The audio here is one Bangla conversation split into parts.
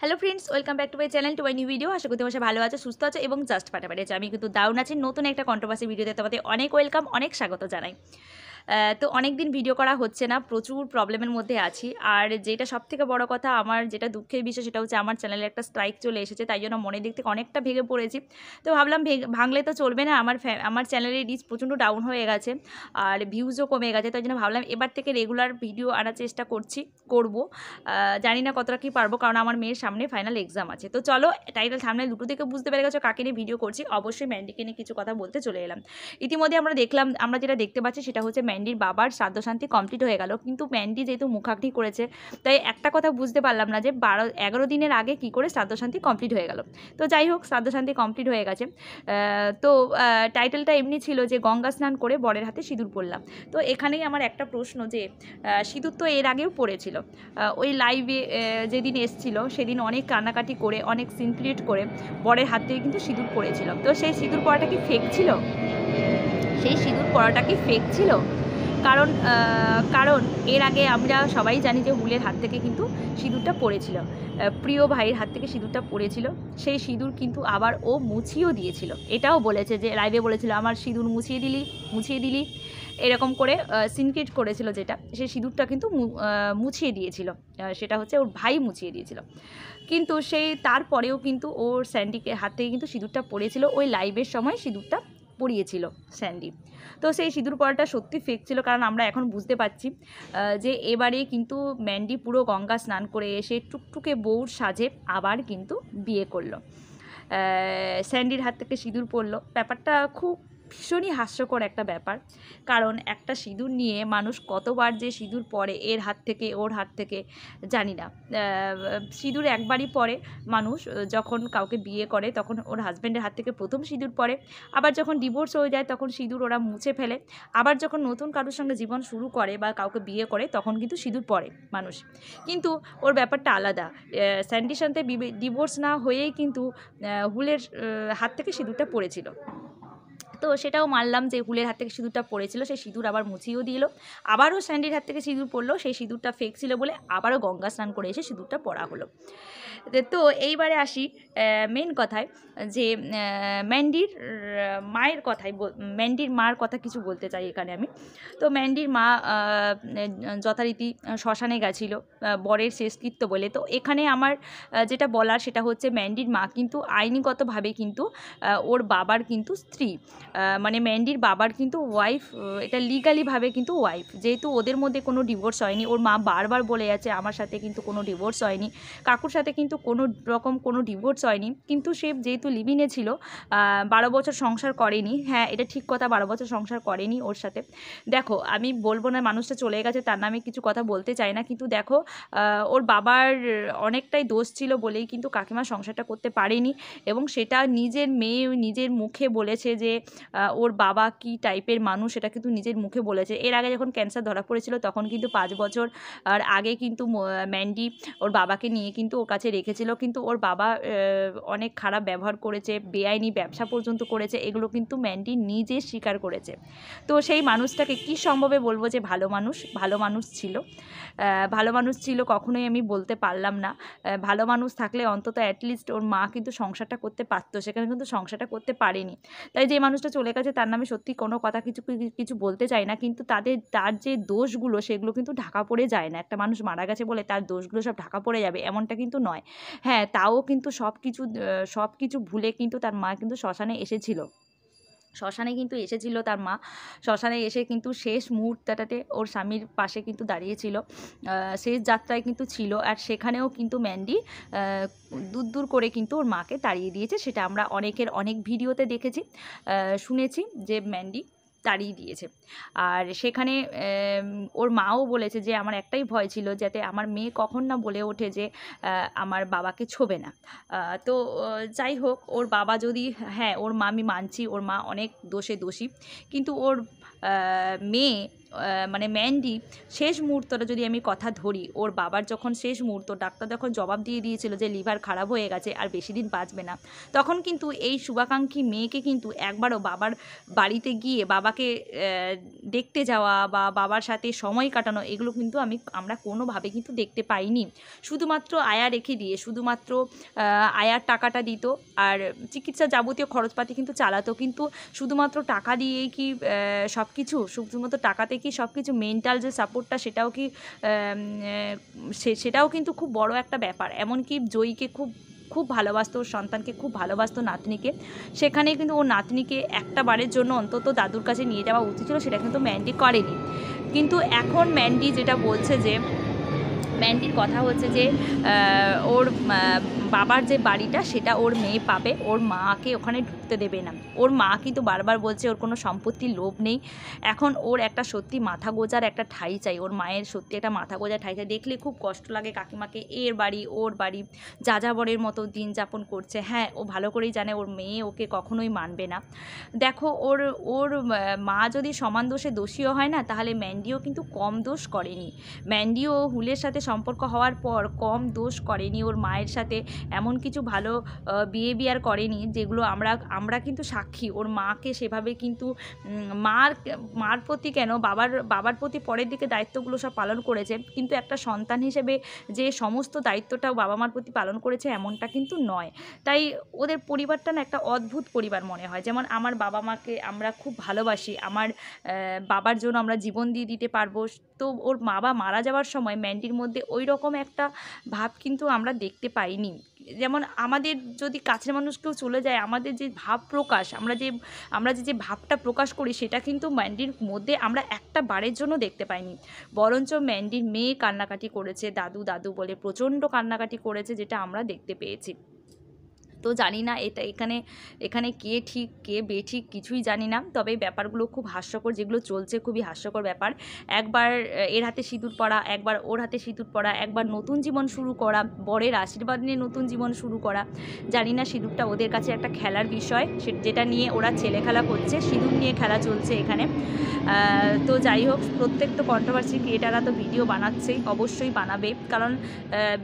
Hello friends, welcome back to my channel, to my new video. আশা করি তোমার ভালো আছো, সুস্থ আছো এবং জাস্ট ফাটাফাটি আছো। আমি কিন্তু দারুণ আছি। নতুন একটা কন্ট্রোভার্সি ভিডিওতে তোমাদের অনেক ওয়েলকাম, অনেক স্বাগত জানাই। তো অনেক দিন ভিডিও করা হচ্ছে না, প্রচুর প্রবলেমের মধ্যে আছি। আর যেটা সবথেকে বড় কথা, আমার যেটা দুঃখের বিষয় সেটা হচ্ছে আমার চ্যানেলে একটা স্ট্রাইক চলে এসেছে, তাই জন্য মনের দিক থেকে অনেকটা ভেঙে পড়েছি। তো ভাবলাম ভাঙলে তো চলবে না, আমার চ্যানেলের রিচ প্রচণ্ড ডাউন হয়ে গেছে আর ভিউজও কমে গেছে। তাই জন্য ভাবলাম এবার থেকে রেগুলার ভিডিও আনার চেষ্টা করব। জানি না কতটা কী পারবো, কারণ আমার মেয়ের সামনে ফাইনাল এক্সাম আছে। তো চলো, টাইটেল থাম্বনেল দুটো থেকে বুঝতে পেরে গেছো কাকে নিয়ে ভিডিও করছি। অবশ্যই ম্যান্ডিকে নিয়ে কিছু কথা বলতে চলে এলাম। ইতিমধ্যে আমরা যেটা দেখতে পাচ্ছি সেটা হচ্ছে ম্যান্ডির বাবার শ্রাদ্ধ শান্তি কমপ্লিট হয়ে গেল, কিন্তু ম্যান্ডি যেহেতু মুখাগ্নি করেছে, তাই একটা কথা বুঝতে পারলাম না যে 11 দিনের আগে কি করে শ্রাদ্ধ শান্তি কমপ্লিট হয়ে গেল। তো যাই হোক, শ্রাদ্ধ শান্তি কমপ্লিট হয়ে গেছে। তো টাইটেলটা এমনি ছিল যে গঙ্গা স্নান করে বরের হাতে সিঁদুর পরলাম। তো এখানেই আমার একটা প্রশ্ন, যে সিঁদুর তো এর আগেও পড়েছিল। ওই লাইভে যেদিন এসছিল সেদিন অনেক কান্নাকাটি করে, অনেক সিন ক্রিয়েট করে বরের হাত থেকে কিন্তু সিঁদুর পড়েছিল। তো সেই সিঁদুর পড়াটা কি ফেক ছিল? সেই সিঁদুর পড়াটা কি ফেক ছিল? কারণ কারণ এর আগে আমরা সবাই জানি যে হুলের হাত থেকে কিন্তু সিঁদুরটা পড়েছিল, প্রিয় ভাইয়ের হাত থেকে সিঁদুরটা পড়েছিল। সেই সিঁদুর কিন্তু আবার ও মুছিয়েও দিয়েছিল। এটাও বলেছে, যে লাইভে বলেছিল আমার সিঁদুর মুছিয়ে দিলি এরকম করে সিনক্রেট করেছিল, যেটা সেই সিঁদুরটা কিন্তু মুছিয়ে দিয়েছিল। সেটা হচ্ছে ওর ভাই মুছিয়ে দিয়েছিল। কিন্তু সেই তারপরেও কিন্তু ওর স্যান্ডিকে হাত থেকে কিন্তু সিঁদুরটা পড়েছিল, ওই লাইভের সময় সিঁদুরটা পরিয়েছিল স্যান্ডি। তো সেই সিঁদুর পরাটা সত্যি ফেক ছিল, কারণ আমরা এখন বুঝতে পারছি যে এবারে কিন্তু ম্যান্ডি পুরো গঙ্গা স্নান করে এসে টুকটুকে বউর সাজে আবার কিন্তু বিয়ে করলো। স্যান্ডির হাত থেকে সিঁদুর পড়লো, ব্যাপারটা খুব ভীষণই হাস্যকর একটা ব্যাপার। কারণ একটা সিঁদুর নিয়ে মানুষ কতবার যে সিঁদুর পরে, এর হাত থেকে ওর হাত থেকে জানি না। সিঁদুর একবারই পরে মানুষ, যখন কাউকে বিয়ে করে তখন ওর হাজব্যান্ডের হাত থেকে প্রথম সিঁদুর পরে, আবার যখন ডিভোর্স হয়ে যায় তখন সিঁদুর ওরা মুছে ফেলে, আবার যখন নতুন কারোর সঙ্গে জীবন শুরু করে বা কাউকে বিয়ে করে তখন কিন্তু সিঁদুর পরে মানুষ। কিন্তু ওর ব্যাপারটা আলাদা। স্যান্ডির সাথে ডিভোর্স না হয়েই কিন্তু হুলের হাত থেকে সিঁদুরটা পড়েছিল। তো সেটাও মানলাম যে হুলের হাত থেকে সিঁদুরটা পড়েছিল, সেই সিঁদুর আবার মুছিয়েও দিল। আবারও স্যান্ডির হাত থেকে সিঁদুর পড়লো, সেই সিঁদুরটা ফেক ছিল বলে আবারও গঙ্গা স্নান করে এসে সিঁদুরটা পরা হলো। তো এইবারে আসি মেন কথায়, যে ম্যান্ডির মায়ের কথায়, ম্যান্ডির মার কথা কিছু বলতে চাই এখানে আমি। তো ম্যান্ডির মা যথারীতি শ্মশানে গেছিলো বরের শেষকৃত্য বলে। তো এখানে আমার যেটা বলার সেটা হচ্ছে, ম্যান্ডির মা কিন্তু আইনিগতভাবে কিন্তু ওর বাবার কিন্তু স্ত্রী, মানে ম্যান্ডির বাবার কিন্তু ওয়াইফ, এটা লিগালিভাবে কিন্তু ওয়াইফ। যেহেতু ওদের মধ্যে কোনো ডিভোর্স হয়নি, ওর মা বারবার বলে যাচ্ছে আমার সাথে কিন্তু কোনো ডিভোর্স হয়নি, কাকুর সাথে কিন্তু কোনো রকম কোনো ডিভোর্স হয়নি। কিন্তু সে যেহেতু লিভিনে ছিল, 12 বছর সংসার করেনি। হ্যাঁ, এটা ঠিক কথা, 12 বছর সংসার করেনি ওর সাথে। দেখো, আমি বলবো না মানুষটা চলে গেছে তার নামে কিছু কথা বলতে চাই না, কিন্তু দেখো ওর বাবার অনেকটাই দোষ ছিল বলেই কিন্তু কাকিমা সংসারটা করতে পারেনি, এবং সেটা নিজের মেয়ে নিজের মুখে বলেছে যে ওর বাবা কি টাইপের মানুষ, সেটা কিন্তু নিজের মুখে বলেছে। এর আগে যখন ক্যান্সার ধরা পড়েছিল তখন কিন্তু 5 বছর আর আগে কিন্তু ম্যান্ডি ওর বাবাকে নিয়ে কিন্তু ওর কাছে রেখেছিল, কিন্তু ওর বাবা অনেক খারাপ ব্যবহার করেছে, বেআইনি ব্যবসা পর্যন্ত করেছে, এগুলো কিন্তু ম্যান্ডি নিজে স্বীকার করেছে। তো সেই মানুষটাকে কি সম্ভবে বলবো যে ভালো মানুষ ছিল? ভালো মানুষ ছিল কখনোই আমি বলতে পারলাম না। ভালো মানুষ থাকলে অন্তত অ্যাটলিস্ট ওর মা কিন্তু সংসারটা করতে পারতো, সেখানে কিন্তু সংসারটা করতে পারেনি। তাই যে মানুষটা চলে গেছে তার নামে সত্যি কোনো কথা কিছু বলতে চাই না, কিন্তু তার যে দোষগুলো সেগুলো কিন্তু ঢাকা পড়ে যায় না। একটা মানুষ মারা গেছে বলে তার দোষগুলো সব ঢাকা পড়ে যাবে এমনটা কিন্তু নয়। হ্যাঁ, তাও কিন্তু সব কিছু ভুলে কিন্তু তার মা কিন্তু শ্মশানে কিন্তু এসেছিল তার মা। শ্মশানে এসে কিন্তু শেষ মুহূর্তটাতে ওর স্বামীর পাশে কিন্তু দাঁড়িয়েছিল, শেষ যাত্রায় কিন্তু ছিল। আর সেখানেও কিন্তু ম্যান্ডি দূর করে কিন্তু ওর মাকে তাড়িয়ে দিয়েছে, সেটা আমরা অনেক ভিডিওতে দেখেছি, শুনেছি যে ম্যান্ডি তাড়িয়ে দিয়েছে। আর সেখানে ওর মাও বলেছে যে আমার একটাই ভয় ছিল, যাতে আমার মেয়ে কখন না বলে ওঠে যে আমার বাবাকে ছোবে না। তো যাই হোক, ওর বাবা যদি, হ্যাঁ ওর মা, আমি মানছি ওর মা অনেক দোষী, কিন্তু ওর মেয়ে মানে ম্যান্ডি শেষ মুহূর্তটা যদি আমি কথা ধরি, ওর বাবার যখন শেষ মুহূর্ত ডাক্তার যখন জবাব দিয়ে দিয়েছিল যে লিভার খারাপ হয়ে গেছে আর বেশি দিন বাঁচবে না, তখন কিন্তু এই শুভাকাঙ্ক্ষী মেয়েকে কিন্তু একবারও বাবার বাড়িতে গিয়ে বাবাকে দেখতে যাওয়া বা বাবার সাথে সময় কাটানো এগুলো কিন্তু আমরা কোনোভাবে কিন্তু দেখতে পাইনি। শুধুমাত্র আয়া রেখে দিয়ে শুধুমাত্র আয়ার টাকাটা দিত আর চিকিৎসা যাবতীয় খরচপাতি কিন্তু চালাতো, কিন্তু শুধুমাত্র টাকা দিয়েই কি সব কিছু, শুধুমাত্র টাকাতে কি সব কিছু, মেন্টাল যে সাপোর্টটা সেটাও কি সেটাও কিন্তু খুব বড় একটা ব্যাপার। এমনকি জয়ীকে খুব ভালোবাসতো, ওর সন্তানকে খুব ভালোবাসতো, নাতনিকে। সেখানে কিন্তু ওর নাতনিকে একটা বারের জন্য অন্তত দাদুর কাছে নিয়ে যাওয়া উচিত ছিল, সেটা কিন্তু ম্যান্ডি করেনি। কিন্তু এখন ম্যান্ডি যেটা বলছে যে, ম্যান্ডির কথা হচ্ছে যে ওর বাবার যে বাড়িটা সেটা ওর মেয়ে পাবে, ওর মাকে ওখানে ঢুকতে দেবে না। ওর মা কিন্তু বারবার বলছে ওর কোনো সম্পত্তির লোভ নেই, এখন ওর একটা সত্যি মাথা গোজার একটা ঠাঁই চাই, ওর মায়ের সত্যি একটা মাথা গোজার ঠাঁই চাই। দেখলে খুব কষ্ট লাগে কাকিমাকে, এর বাড়ি ওর বাড়ি যাযাবরের মতো দিন যাপন করছে। হ্যাঁ, ও ভালো করেই জানে ওর মেয়ে ওকে কখনোই মানবে না। দেখো, ওর মা যদি সমান দোষে দোষীও হয় না, তাহলে ম্যান্ডিও কিন্তু কম দোষ করেনি। ম্যান্ডিও হুলের সাথে সম্পর্ক হওয়ার পর কম দোষ করেনি, ওর মায়ের সাথে এমন কিছু ভালো বিহেভিয়ার করেনি যেগুলো আমরা কিন্তু সাক্ষী। ওর মাকে সেভাবে কিন্তু মার প্রতি কেন, বাবার প্রতি পরের দিকে দায়িত্বগুলো সব পালন করেছে, কিন্তু একটা সন্তান হিসেবে যে সমস্ত দায়িত্বটাও বাবা মার প্রতি পালন করেছে এমনটা কিন্তু নয়। তাই ওদের পরিবারটা না একটা অদ্ভুত পরিবার মনে হয়। যেমন আমার বাবা মাকে আমরা খুব ভালোবাসি, আমার বাবার জন্য আমরা জীবন দিয়ে দিতে পারবো, তো ওর বাবা মারা যাওয়ার সময় ম্যান্ডির মধ্যে ওই রকম একটা ভাব কিন্তু আমরা দেখতে পাইনি। যেমন আমাদের যদি কাছের মানুষ কেউ চলে যায়, আমাদের যে ভাব প্রকাশ, আমরা যে ভাবটা প্রকাশ করি, সেটা কিন্তু ম্যান্ডির মধ্যে আমরা একটা বারের জন্য দেখতে পাইনি। বরঞ্চ ম্যান্ডির মেয়ে কান্নাকাটি করেছে, দাদু দাদু বলে প্রচণ্ড কান্নাকাটি করেছে, যেটা আমরা দেখতে পেয়েছি। তো জানি না এখানে কে ঠিক কে বেঠিক কিছুই জানি না, তবে ব্যাপারগুলো খুব হাস্যকর, যেগুলো চলছে খুবই হাস্যকর ব্যাপার। একবার এর হাতে সিঁদুর পরা, একবার ওর হাতে সিঁদুর পরা, একবার নতুন জীবন শুরু করা, বরের আশীর্বাদ নিয়ে নতুন জীবন শুরু করা। জানি না সিঁদুরটা ওদের কাছে একটা খেলার বিষয়, যেটা নিয়ে ওরা ছেলে খেলা করছে, সিঁদুর নিয়ে খেলা চলছে এখানে। তো যাই হোক, প্রত্যেক তো কন্ট্রোভার্সি ক্রিয়েটাররা তো ভিডিও বানাচ্ছেই, অবশ্যই বানাবে, কারণ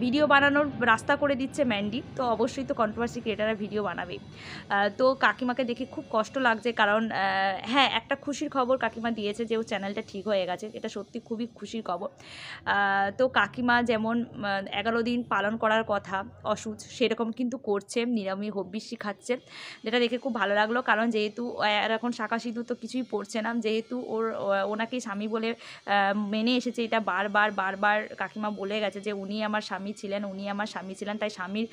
ভিডিও বানানোর রাস্তা করে দিচ্ছে ম্যান্ডি, তো অবশ্যই তো কন্ট্রোভার্সি ক্রিয়েটাররা ভিডিও বানাবে। তো কাকিমাকে দেখে খুব কষ্ট লাগছে, কারণ হ্যাঁ, একটা খুশির খবর কাকিমা দিয়েছে যে ও চ্যানেলটা ঠিক হয়ে গেছে, এটা সত্যি খুবই খুশির খবর। তো কাকিমা যেমন 11 দিন পালন করার কথা অসুচ, সেরকম কিন্তু করছে, নিরামি হব্বিষ্যি খাচ্ছে, যেটা দেখে খুব ভালো লাগলো। কারণ যেহেতু এখন শাঁখা সিঁদুর তো কিছুই পড়ছে না, যেহেতু ওনাকে স্বামী বলে মেনে এসেছে, এটা বারবার কাকিমা বলে গেছে যে উনি আমার স্বামী ছিলেন, তাই স্বামীর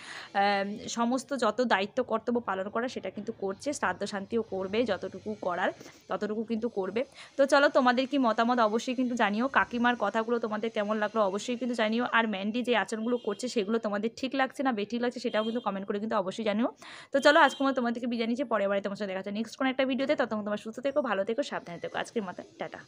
সমস্ত যত দায়িত্ব কর্তব্য পালন করা সেটা কিন্তু করছে, শ্রাদ্ধ শান্তিও করবে, যতটুকু করার ততটুকু কিন্তু করবে। তো চলো, তোমাদের কি মতামত অবশ্যই কিন্তু জানিও, কাকিমার কথাগুলো তোমাদের কেমন লাগলো অবশ্যই কিন্তু জানিও, আর ম্যান্ডি যে আচরণগুলো করছে সেগুলো তোমাদের ঠিক লাগছে না বেঠিক লাগছে সেটাও কিন্তু কমেন্ট করে কিন্তু অবশ্যই জানিও। তো চলো, আজকে তোমাদেরকে বিদায় নিচ্ছি, পরের বারে তোমার সাথে দেখা যাচ্ছে নেক্সট কোনো একটা ভিডিওতে। ততক্ষণ তোমার সুস্থ থেকো, ভালো থেকো, সাবধানে থেকো। আজকের মতো টাটা।